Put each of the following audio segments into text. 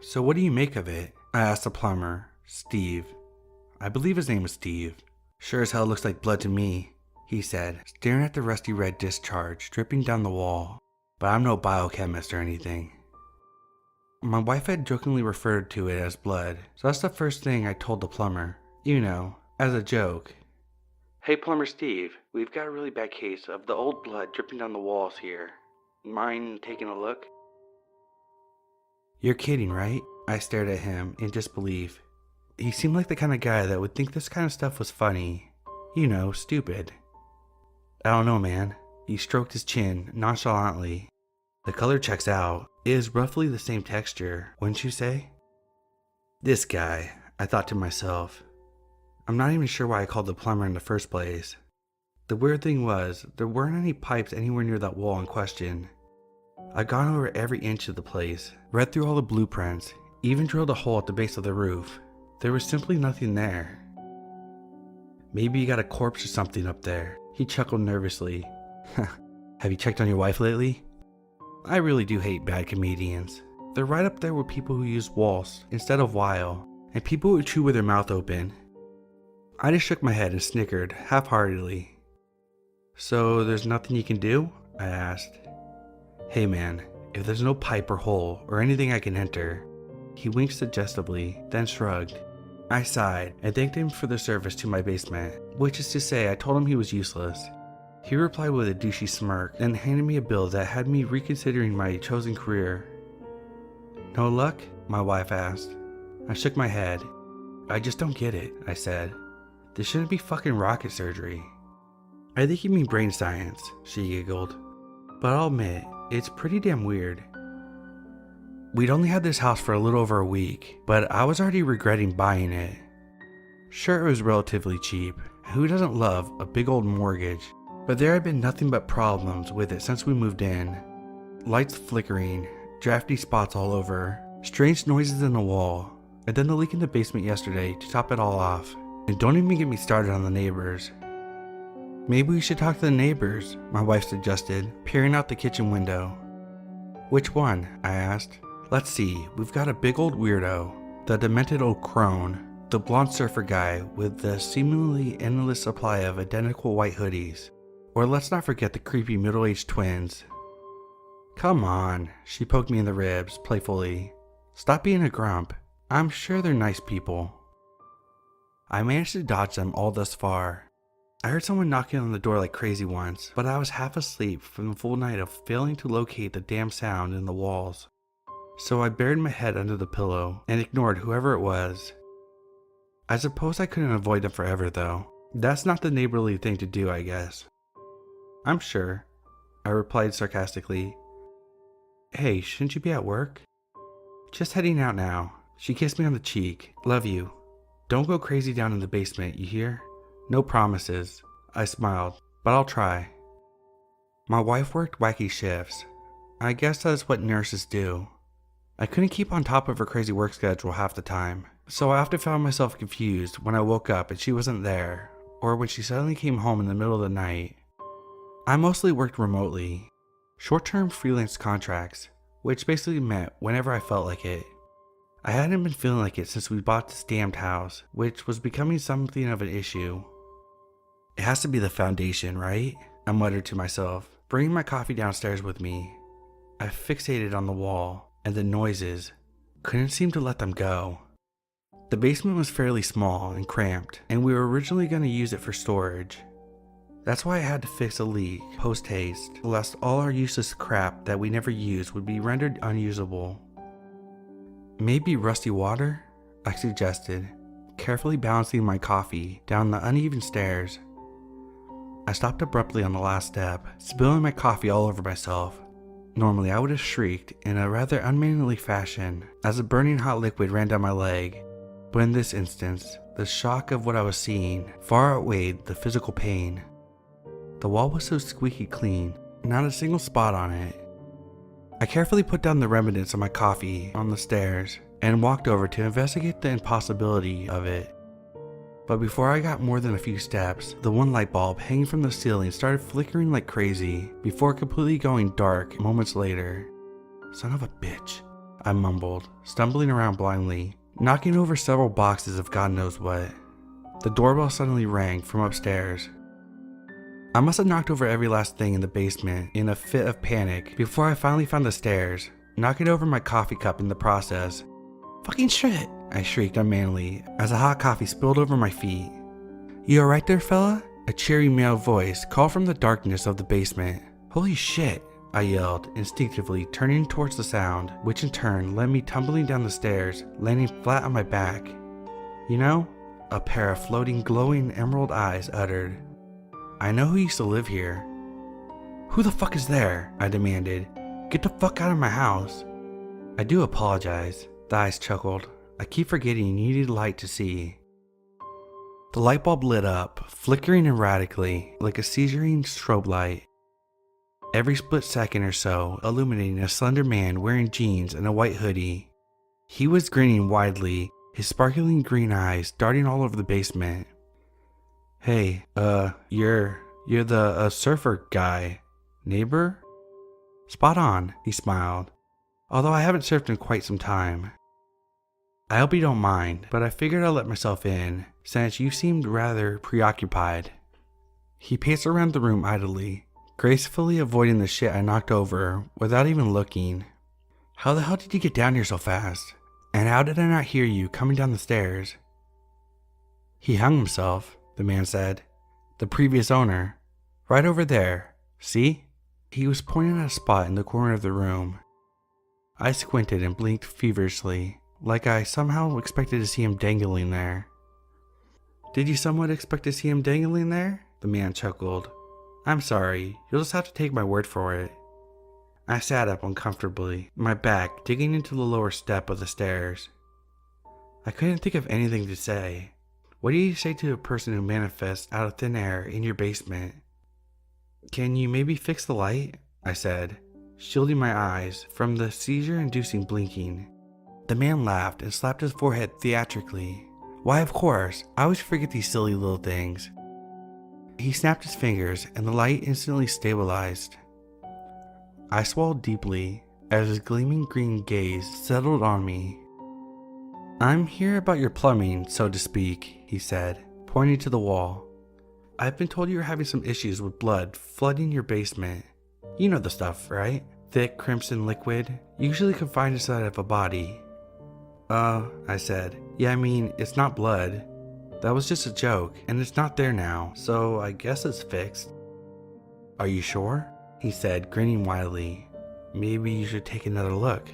"So what do you make of it?" I asked the plumber, Steve. I believe his name was Steve. "Sure as hell looks like blood to me," he said, staring at the rusty red discharge dripping down the wall. "But I'm no biochemist or anything." My wife had jokingly referred to it as blood, so that's the first thing I told the plumber. You know, as a joke. "Hey, Plumber Steve, we've got a really bad case of the old blood dripping down the walls here. Mind taking a look?" "You're kidding, right?" I stared at him in disbelief. He seemed like the kind of guy that would think this kind of stuff was funny. You know, stupid. "I don't know, man." He stroked his chin nonchalantly. "The color checks out. It is roughly the same texture, wouldn't you say?" This guy, I thought to myself. I'm not even sure why I called the plumber in the first place. The weird thing was, there weren't any pipes anywhere near that wall in question. I'd gone over every inch of the place, read through all the blueprints, even drilled a hole at the base of the roof. There was simply nothing there. "Maybe you got a corpse or something up there," he chuckled nervously. "Have you checked on your wife lately?" I really do hate bad comedians. They're right up there with people who use waltz instead of wile, and people who chew with their mouth open. I just shook my head and snickered half-heartedly. "So there's nothing you can do?" I asked. "Hey man, if there's no pipe or hole or anything I can enter." He winked suggestively, then shrugged. I sighed and thanked him for the service to my basement, which is to say I told him he was useless. He replied with a douchey smirk and handed me a bill that had me reconsidering my chosen career. "No luck?" my wife asked. I shook my head. "I just don't get it," I said. "This shouldn't be fucking rocket surgery." "I think you mean brain science," she giggled. "But I'll admit, it's pretty damn weird." We'd only had this house for a little over a week, but I was already regretting buying it. Sure, it was relatively cheap. Who doesn't love a big old mortgage? But there had been nothing but problems with it since we moved in. Lights flickering, drafty spots all over, strange noises in the wall, and then the leak in the basement yesterday to top it all off. And don't even get me started on the neighbors. "Maybe we should talk to the neighbors," my wife suggested, peering out the kitchen window. "Which one?" I asked. "Let's see, we've got a big old weirdo, the demented old crone, the blonde surfer guy with the seemingly endless supply of identical white hoodies. Or let's not forget the creepy middle-aged twins." "Come on," she poked me in the ribs, playfully. "Stop being a grump. I'm sure they're nice people." I managed to dodge them all thus far. I heard someone knocking on the door like crazy once, but I was half asleep from the full night of failing to locate the damn sound in the walls. So I buried my head under the pillow and ignored whoever it was. I suppose I couldn't avoid them forever though. That's not the neighborly thing to do, I guess. "I'm sure," I replied sarcastically. "Hey, shouldn't you be at work?" "Just heading out now." She kissed me on the cheek. "Love you. Don't go crazy down in the basement, you hear? No promises." I smiled, "but I'll try." My wife worked wacky shifts. I guess that's what nurses do. I couldn't keep on top of her crazy work schedule half the time, so I often found myself confused when I woke up and she wasn't there, or when she suddenly came home in the middle of the night. I mostly worked remotely, short-term freelance contracts, which basically meant whenever I felt like it. I hadn't been feeling like it since we bought this damned house, which was becoming something of an issue. "It has to be the foundation, right?" I muttered to myself, bringing my coffee downstairs with me. I fixated on the wall, and the noises. Couldn't seem to let them go. The basement was fairly small and cramped, and we were originally going to use it for storage. That's why I had to fix a leak post-haste, lest all our useless crap that we never used would be rendered unusable. "Maybe rusty water?" I suggested, carefully balancing my coffee down the uneven stairs. I stopped abruptly on the last step, spilling my coffee all over myself. Normally I would have shrieked in a rather unmanly fashion as the burning hot liquid ran down my leg, but in this instance, the shock of what I was seeing far outweighed the physical pain. The wall was so squeaky clean, not a single spot on it. I carefully put down the remnants of my coffee on the stairs and walked over to investigate the impossibility of it. But before I got more than a few steps, the one light bulb hanging from the ceiling started flickering like crazy before completely going dark moments later. Son of a bitch. I mumbled, stumbling around blindly, knocking over several boxes of God knows what. The doorbell suddenly rang from upstairs. I must have knocked over every last thing in the basement in a fit of panic before I finally found the stairs, knocking over my coffee cup in the process. "Fucking shit!" I shrieked unmanly as the hot coffee spilled over my feet. "You alright there, fella?" A cheery male voice called from the darkness of the basement. "Holy shit!" I yelled, instinctively turning towards the sound, which in turn led me tumbling down the stairs, landing flat on my back. "You know," a pair of floating, glowing emerald eyes uttered, "I know who used to live here." "Who the fuck is there?" I demanded. "Get the fuck out of my house." "I do apologize," the eyes chuckled. "I keep forgetting you needed light to see." The light bulb lit up, flickering erratically like a seizuring strobe light. Every split second or so, illuminating a slender man wearing jeans and a white hoodie. He was grinning widely, his sparkling green eyes darting all over the basement. "Hey, you're the surfer guy, neighbor?" "Spot on," he smiled, "although I haven't surfed in quite some time. I hope you don't mind, but I figured I'd let myself in, since you seemed rather preoccupied." He paced around the room idly, gracefully avoiding the shit I knocked over without even looking. "How the hell did you get down here so fast? And how did I not hear you coming down the stairs?" "He hung himself," the man said. "The previous owner. Right over there. See?" He was pointing at a spot in the corner of the room. I squinted and blinked feverishly, like I somehow expected to see him dangling there. "Did you somewhat expect to see him dangling there?" The man chuckled. "I'm sorry, you'll just have to take my word for it." I sat up uncomfortably, my back digging into the lower step of the stairs. I couldn't think of anything to say. What do you say to a person who manifests out of thin air in your basement? "Can you maybe fix the light?" I said, shielding my eyes from the seizure-inducing blinking. The man laughed and slapped his forehead theatrically. "Why, of course, I always forget these silly little things." He snapped his fingers and the light instantly stabilized. I swallowed deeply as his gleaming green gaze settled on me. "I'm here about your plumbing, so to speak," he said, pointing to the wall. "I've been told you're having some issues with blood flooding your basement. You know the stuff, right? Thick crimson liquid, usually confined inside of a body." I said. "Yeah, I mean, it's not blood. That was just a joke, and it's not there now, so I guess it's fixed." "Are you sure?" he said, grinning widely. "Maybe you should take another look."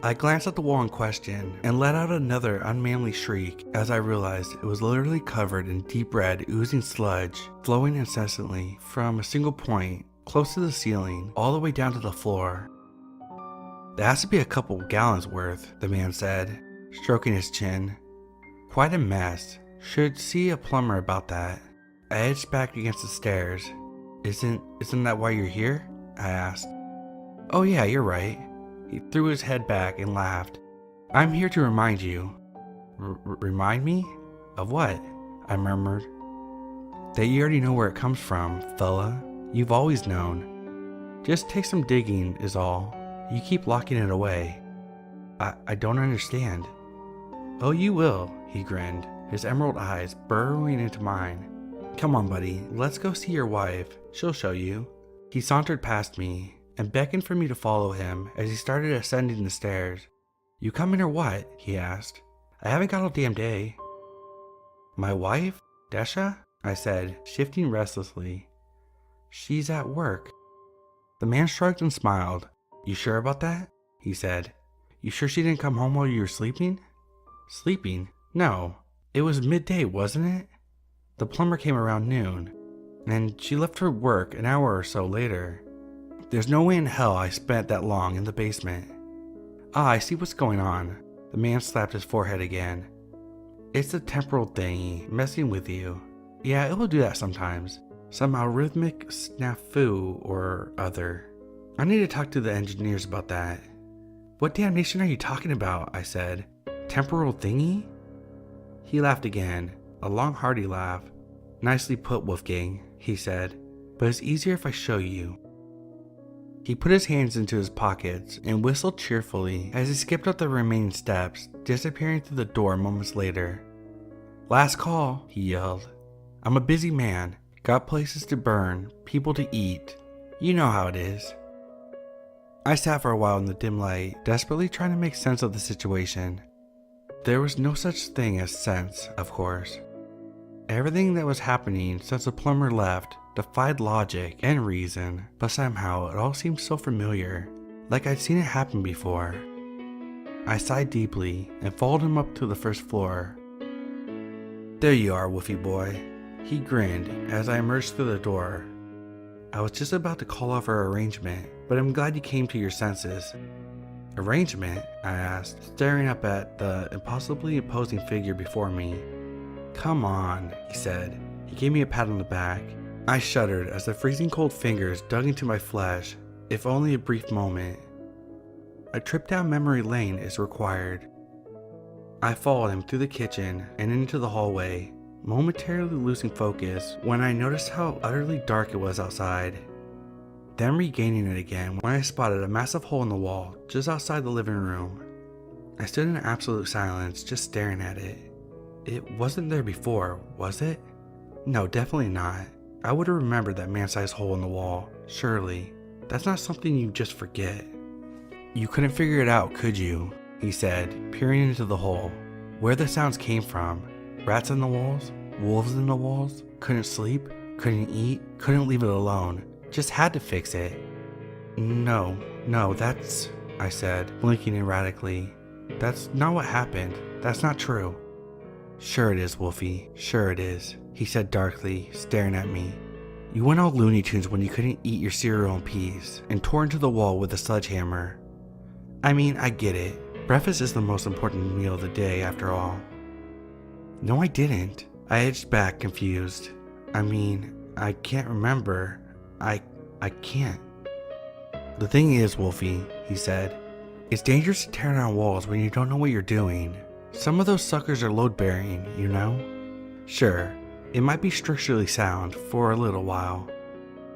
I glanced at the wall in question and let out another unmanly shriek as I realized it was literally covered in deep red oozing sludge, flowing incessantly from a single point close to the ceiling all the way down to the floor. "There has to be a couple gallons worth," the man said, stroking his chin. "Quite a mess. Should see a plumber about that." I edged back against the stairs. Isn't that why you're here?" I asked. "Oh yeah, you're right." He threw his head back and laughed. "I'm here to remind you." Remind me? Of what?" I murmured. "That you already know where it comes from, fella. You've always known. Just take some digging is all. You keep locking it away." I don't understand." "Oh, you will," he grinned, his emerald eyes burrowing into mine. "Come on, buddy, let's go see your wife. She'll show you." He sauntered past me and beckoned for me to follow him as he started ascending the stairs. "You coming or what?" he asked. "I haven't got all damn day." "My wife, Desha?" I said, shifting restlessly. "She's at work." The man shrugged and smiled. "You sure about that?" he said. "You sure she didn't come home while you were sleeping?" "Sleeping? No. It was midday, wasn't it? The plumber came around noon, and she left for work an hour or so later. There's no way in hell I spent that long in the basement." "Ah, I see what's going on." The man slapped his forehead again. "It's the temporal thingy messing with you. Yeah, it will do that sometimes. Some algorithmic snafu or other. I need to talk to the engineers about that." "What damnation are you talking about?" I said. "Temporal thingy?" He laughed again, a long hearty laugh. "Nicely put, Wolfgang," he said, "but it's easier if I show you." He put his hands into his pockets and whistled cheerfully as he skipped up the remaining steps, disappearing through the door moments later. "Last call," he yelled. "I'm a busy man. Got places to burn, people to eat. You know how it is." I sat for a while in the dim light, desperately trying to make sense of the situation. There was no such thing as sense, of course. Everything that was happening since the plumber left defied logic and reason, but somehow it all seemed so familiar, like I'd seen it happen before. I sighed deeply and followed him up to the first floor. "There you are, Woofy boy," he grinned as I emerged through the door. "I was just about to call off our arrangement, but I'm glad you came to your senses." "Arrangement?" I asked, staring up at the impossibly imposing figure before me. "Come on," he said. He gave me a pat on the back. I shuddered as the freezing cold fingers dug into my flesh, if only a brief moment. A trip down memory lane is required. I followed him through the kitchen and into the hallway, momentarily losing focus when I noticed how utterly dark it was outside. Then regaining it again when I spotted a massive hole in the wall just outside the living room. I stood in absolute silence, just staring at it. It wasn't there before, was it? No, definitely not. I would have remembered that man-sized hole in the wall, surely. That's not something you just forget. "You couldn't figure it out, could you?" he said, peering into the hole. Where the sounds came from. Rats in the walls? Wolves in the walls? Couldn't sleep? Couldn't eat? Couldn't leave it alone? Just had to fix it. No, that's... I said, blinking erratically. "That's not what happened. That's not true." "Sure it is, Wolfie. Sure it is," he said darkly, staring at me. "You went all Looney Tunes when you couldn't eat your cereal in peace and tore into the wall with a sledgehammer. I mean, I get it. Breakfast is the most important meal of the day, after all." "No, I didn't." I edged back, confused. "I mean, I can't remember. I can't." "The thing is, Wolfie," he said, "it's dangerous to tear down walls when you don't know what you're doing. Some of those suckers are load-bearing, you know? Sure, it might be structurally sound for a little while,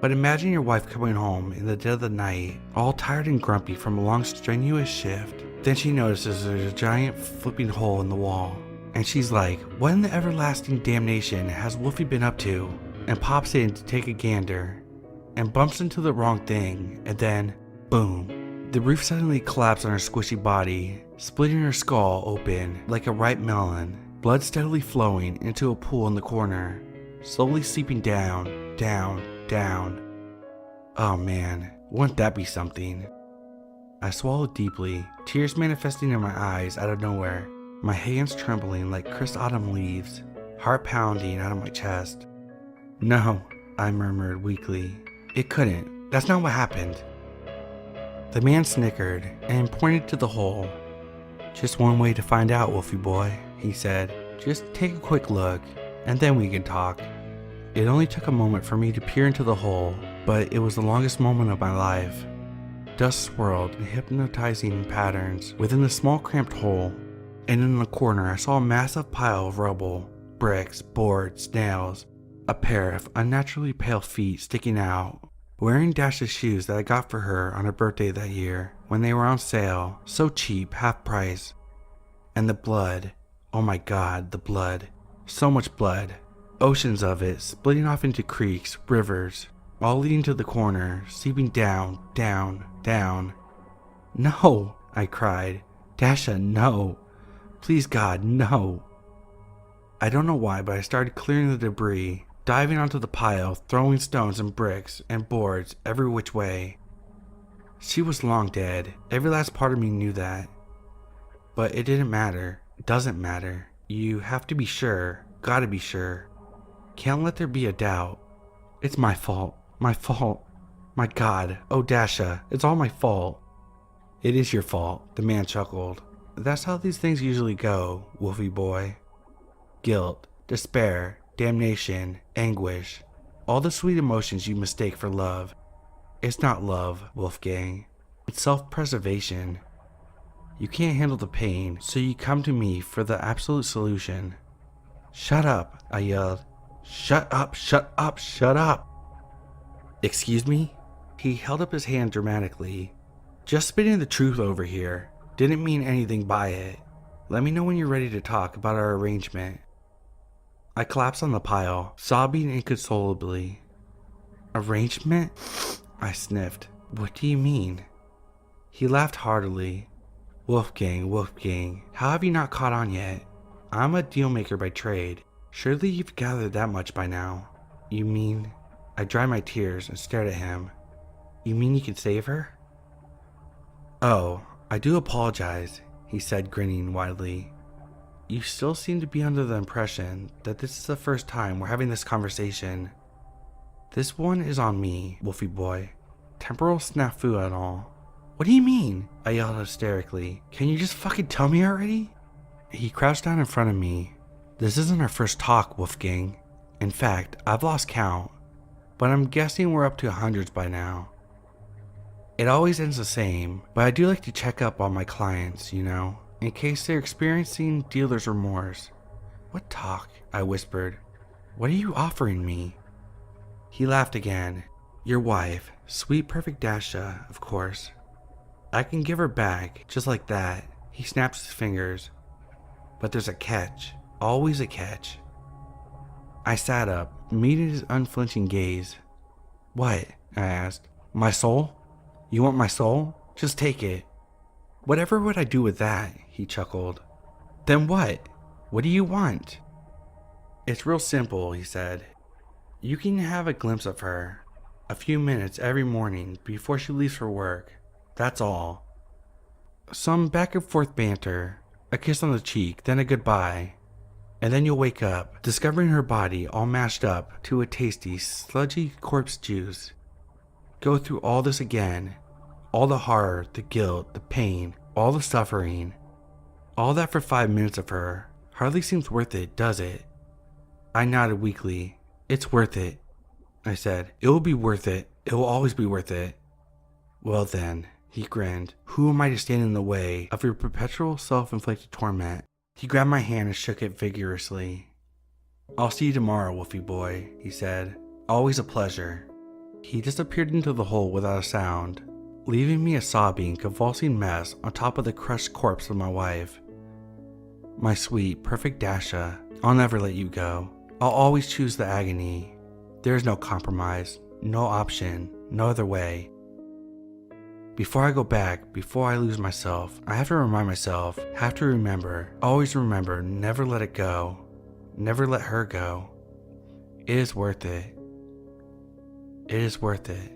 but imagine your wife coming home in the dead of the night, all tired and grumpy from a long strenuous shift. Then she notices there's a giant flipping hole in the wall, and she's like, what in the everlasting damnation has Wolfie been up to? And pops in to take a gander, and bumps into the wrong thing, and then, boom, the roof suddenly collapsed on her squishy body, splitting her skull open like a ripe melon, blood steadily flowing into a pool in the corner, slowly seeping down, down, down. Oh man, wouldn't that be something? I swallowed deeply, tears manifesting in my eyes out of nowhere, my hands trembling like crisp autumn leaves, heart pounding out of my chest. "No," I murmured weakly. "It couldn't. That's not what happened." The man snickered and pointed to the hole. "Just one way to find out, Wolfie boy," he said. "Just take a quick look, and then we can talk." It only took a moment for me to peer into the hole, but it was the longest moment of my life. Dust swirled in hypnotizing patterns within the small cramped hole, and in the corner I saw a massive pile of rubble, bricks, boards, nails, a pair of unnaturally pale feet sticking out, wearing Dash's shoes that I got for her on her birthday that year when they were on sale, so cheap, half price. And the blood, oh my god, the blood, so much blood, oceans of it splitting off into creeks, rivers, all leading to the corner, seeping down, down, down. "No," I cried. "Dasha, no. Please God, no." I don't know why, but I started clearing the debris, diving onto the pile, throwing stones and bricks and boards every which way. She was long dead. Every last part of me knew that. But it didn't matter. It doesn't matter. You have to be sure. Gotta be sure. Can't let there be a doubt. It's my fault. My fault. My God. Oh, Dasha, it's all my fault. "It is your fault," the man chuckled. "That's how these things usually go, Wolfie boy. Guilt, despair, damnation, anguish, all the sweet emotions you mistake for love. It's not love, Wolfgang. It's self-preservation. You can't handle the pain, so you come to me for the absolute solution." "Shut up," I yelled. "Shut up, shut up, shut up." "Excuse me?" He held up his hand dramatically. Just spitting the truth over here. Didn't mean anything by it. Let me know when you're ready to talk about our arrangement. I collapsed on the pile, sobbing inconsolably. Arrangement? I sniffed. What do you mean? He laughed heartily. Wolfgang, how have you not caught on yet? I'm a dealmaker by trade. Surely you've gathered that much by now. You mean? I dried my tears and stared at him. You mean you can save her? Oh, I do apologize, he said, grinning widely. You still seem to be under the impression that this is the first time we're having this conversation. This one is on me, Wolfie boy. Temporal snafu and all. What do you mean? I yelled hysterically. Can you just fucking tell me already? He crouched down in front of me. This isn't our first talk, Wolfgang. In fact, I've lost count, but I'm guessing we're up to hundreds by now. It always ends the same, but I do like to check up on my clients, you know, in case they're experiencing dealer's remorse. What talk? I whispered. What are you offering me? He laughed again. Your wife, sweet perfect Dasha, of course. I can give her back, just like that. He snaps his fingers. But there's a catch. Always a catch. I sat up, meeting his unflinching gaze. What? I asked. My soul? You want my soul? Just take it. Whatever would I do with that? He chuckled. Then what? What do you want? It's real simple, he said. You can have a glimpse of her. A few minutes every morning before she leaves for work. That's all. Some back and forth banter, a kiss on the cheek, then a goodbye. And then you'll wake up, discovering her body all mashed up to a tasty, sludgy corpse juice. Go through all this again. All the horror, the guilt, the pain, all the suffering. All that for 5 minutes of her. Hardly seems worth it, does it? I nodded weakly. It's worth it, I said. It will be worth it. It will always be worth it. Well then, he grinned. Who am I to stand in the way of your perpetual self-inflicted torment? He grabbed my hand and shook it vigorously. I'll see you tomorrow, Wolfie boy, he said. Always a pleasure. He disappeared into the hole without a sound, leaving me a sobbing, convulsing mess on top of the crushed corpse of my wife. My sweet, perfect Dasha, I'll never let you go. I'll always choose the agony. There is no compromise, no option, no other way. Before I go back, before I lose myself, I have to remind myself, have to remember, always remember, never let it go. Never let her go. It is worth it. It is worth it.